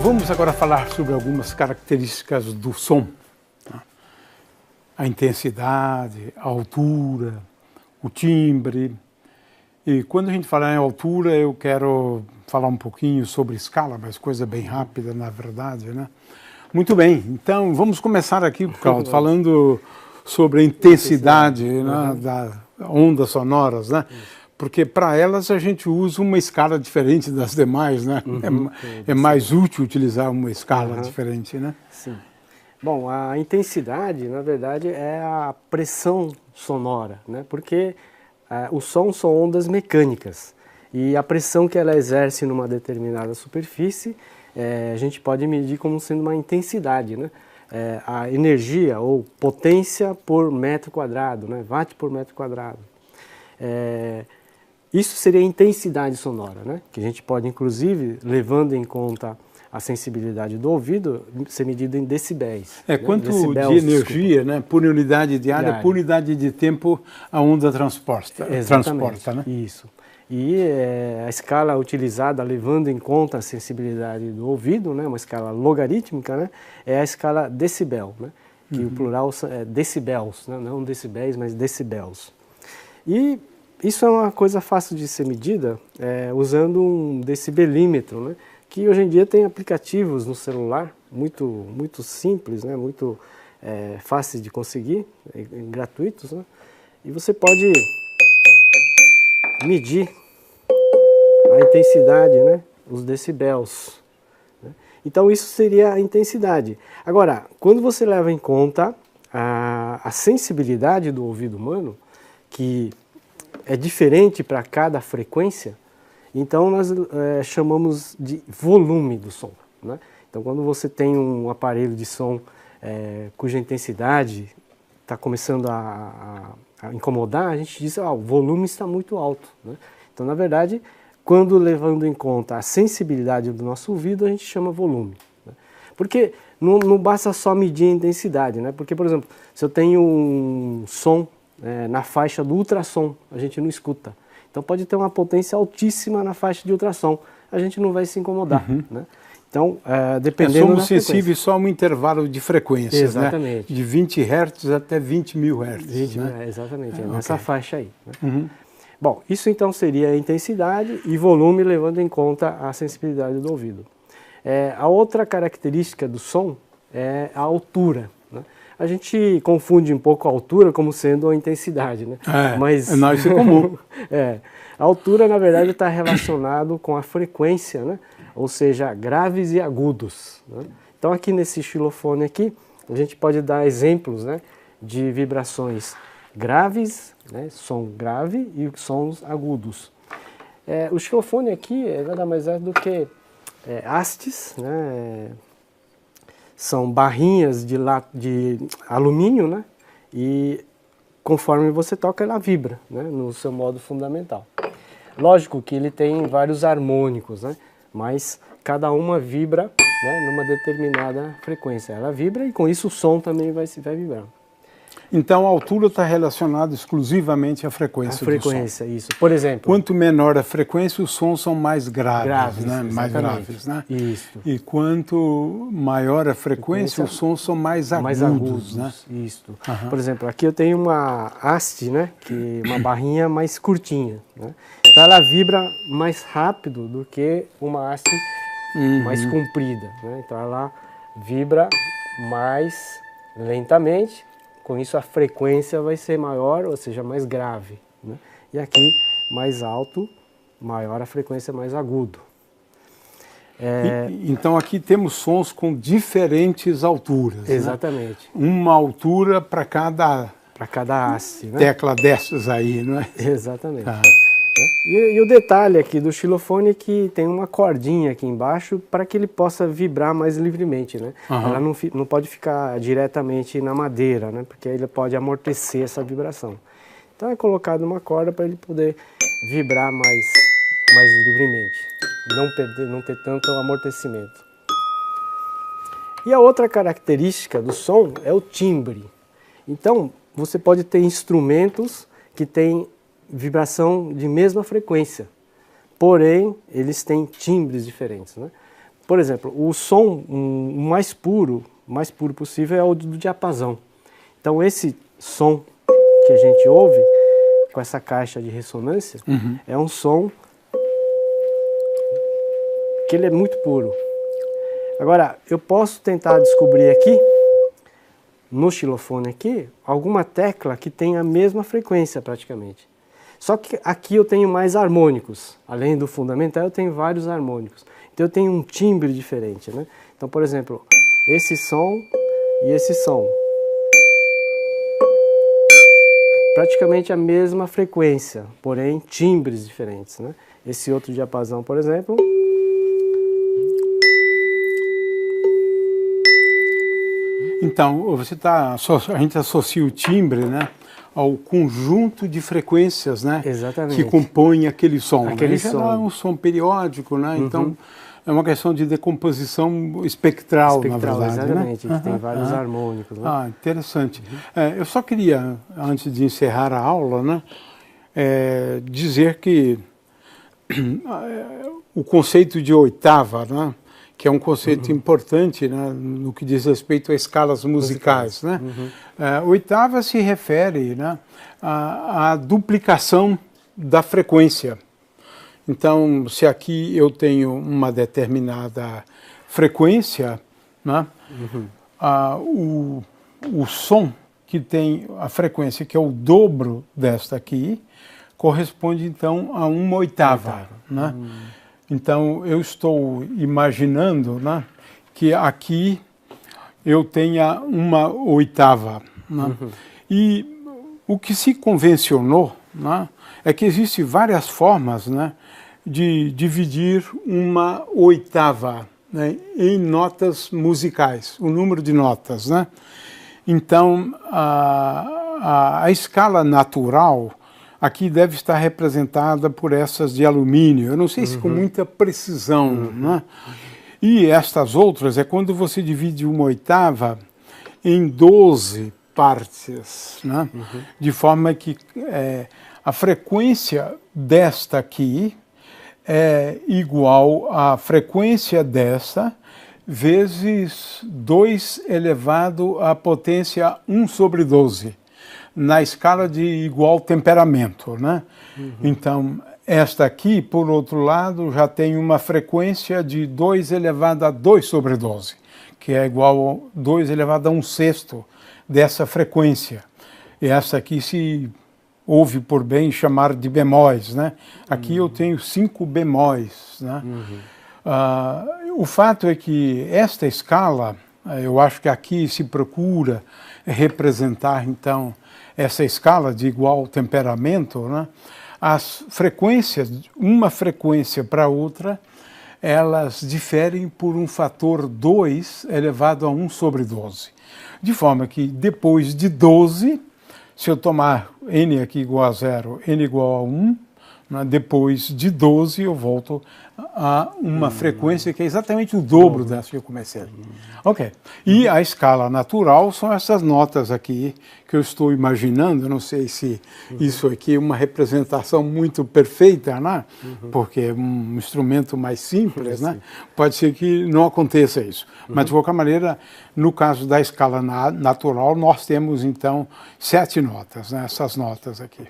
Vamos agora falar sobre algumas características do som. A intensidade, a altura, o timbre. E quando a gente fala em altura, eu quero falar um pouquinho sobre escala, mas coisa bem rápida, na verdade, né? Muito bem, então vamos começar aqui, Claudio, falando sobre a intensidade, né, das ondas sonoras, né? Porque para elas a gente usa uma escala diferente das demais, né? É mais útil utilizar uma escala diferente, né? Sim. Bom, a intensidade, na verdade, é a pressão sonora, né? Porque o som são ondas mecânicas e a pressão que ela exerce numa determinada superfície, a gente pode medir como sendo uma intensidade, né? A energia ou potência por metro quadrado, né? Watt por metro quadrado. Isso seria a intensidade sonora, né? Que a gente pode, inclusive, levando em conta a sensibilidade do ouvido, ser medida em decibéis. Quanto decibéis, de energia, né, por unidade de área, por unidade de tempo, a onda transporta, né? Isso. E a escala utilizada, levando em conta a sensibilidade do ouvido, né, uma escala logarítmica, né, é a escala decibel, né, que o plural é decibels, né, não decibéis, mas decibels. E isso é uma coisa fácil de ser medida usando um decibelímetro, né, que hoje em dia tem aplicativos no celular, muito simples, né, muito fáceis de conseguir, gratuitos, né, e você pode medir a intensidade, né, os decibéis. Né? Então isso seria a intensidade. Agora, quando você leva em conta a sensibilidade do ouvido humano, que é diferente para cada frequência, então nós chamamos de volume do som. Né? Então quando você tem um aparelho de som cuja intensidade está começando a incomodar, a gente diz que o volume está muito alto. Né? Então, na verdade, quando levando em conta a sensibilidade do nosso ouvido, a gente chama volume. Né? Porque não basta só medir a intensidade, né? Porque, por exemplo, se eu tenho um som na faixa do ultrassom, a gente não escuta. Então pode ter uma potência altíssima na faixa de ultrassom, a gente não vai se incomodar. Né? Então, dependendo somos sensíveis só a um intervalo de frequências, exatamente, né? De 20 Hz até 20 mil Hz. 20, né? Exatamente, nessa faixa aí. Né? Bom, isso então seria a intensidade e volume levando em conta a sensibilidade do ouvido. A outra característica do som é a altura. Né? A gente confunde um pouco a altura como sendo a intensidade, né? Mas isso é comum. A altura, na verdade, está relacionado com a frequência, né? Ou seja, graves e agudos. Né? Então aqui nesse xilofone aqui, a gente pode dar exemplos, né, de vibrações graves, né, som grave e sons agudos. O xilofone aqui nada mais é do que hastes, né, são barrinhas de alumínio, né, e conforme você toca ela vibra, né, no seu modo fundamental. Lógico que ele tem vários harmônicos, né, mas cada uma vibra, né, numa determinada frequência. Ela vibra e com isso o som também vai vibrar. Então a altura está relacionada exclusivamente à frequência do som. A frequência, isso. Por exemplo... Quanto menor a frequência, os sons são mais graves, né? Mais graves, né? Isso. E quanto maior a frequência, os sons são mais agudos, né? Isso. Por exemplo, aqui eu tenho uma haste, né? Que é uma barrinha mais curtinha, né? Então ela vibra mais rápido do que uma haste mais comprida, né? Então ela vibra mais lentamente, com isso a frequência vai ser maior, ou seja, mais grave. Né? E aqui, mais alto, maior a frequência, mais agudo. Então aqui temos sons com diferentes alturas. Exatamente. Né? Uma altura para cada haste, né? Tecla dessas aí, não é? Exatamente. E o detalhe aqui do xilofone é que tem uma cordinha aqui embaixo para que ele possa vibrar mais livremente, né? Ela não pode ficar diretamente na madeira, né? Porque ele pode amortecer essa vibração. Então é colocado uma corda para ele poder vibrar mais livremente, não ter tanto amortecimento. E a outra característica do som é o timbre. Então você pode ter instrumentos que têm vibração de mesma frequência, porém eles têm timbres diferentes, né? por exemplo, o som mais puro possível é o do diapasão. Então esse som que a gente ouve com essa caixa de ressonância é um som que ele é muito puro. Agora, eu posso tentar descobrir aqui, no xilofone aqui, alguma tecla que tenha a mesma frequência praticamente. Só que aqui eu tenho mais harmônicos. Além do fundamental, eu tenho vários harmônicos. Então eu tenho um timbre diferente, né? Então, por exemplo, esse som e esse som. Praticamente a mesma frequência, porém timbres diferentes, né? Esse outro diapasão, por exemplo. Então, a gente associa o timbre, né, ao conjunto de frequências, né, Exatamente, que compõem aquele som. Aquele som. som. É um som periódico, né? Então é uma questão de decomposição espectral, na verdade. Exatamente, né? que tem vários harmônicos. Né? Ah, interessante. Eu só queria, antes de encerrar a aula, né, dizer que o conceito de oitava, né, que é um conceito importante, né, no que diz respeito a escalas musicais. Né? Oitava se refere, né, à duplicação da frequência. Então, se aqui eu tenho uma determinada frequência, né, o som que tem a frequência que é o dobro desta aqui, corresponde então a uma oitava. Né? Então, eu estou imaginando, né, que aqui eu tenha uma oitava. Né? E o que se convencionou, né, é que existem várias formas, né, de dividir uma oitava, né, em notas musicais, o número de notas. Né? Então, a escala natural aqui deve estar representada por essas de alumínio, eu não sei se com muita precisão. Né? E estas outras é quando você divide uma oitava em 12 partes, né? De forma que a frequência desta aqui é igual à frequência dessa vezes 2 elevado à potência 1 sobre 12, na escala de igual temperamento. Né? Então, esta aqui, por outro lado, já tem uma frequência de 2 elevado a 2 sobre 12, que é igual a 2 elevado a 1/6 dessa frequência. E essa aqui se ouve por bem chamar de bemóis. Né? Aqui eu tenho 5 bemóis. Né? O fato é que esta escala, eu acho que aqui se procura representar, então, essa escala de igual temperamento, né? As frequências, uma frequência para outra, elas diferem por um fator 2 elevado a 1 sobre 12. De forma que depois de 12, se eu tomar n aqui igual a 0, n igual a 1, né, depois de 12 eu volto a uma frequência que é exatamente o dobro dessa que eu comecei. Ok. E a escala natural são essas notas aqui que eu estou imaginando. Eu não sei se isso aqui é uma representação muito perfeita, né? Porque é um instrumento mais simples, né? Pode ser que não aconteça isso. Mas, de qualquer maneira, no caso da escala natural, nós temos, então, 7 notas, né? Essas notas aqui.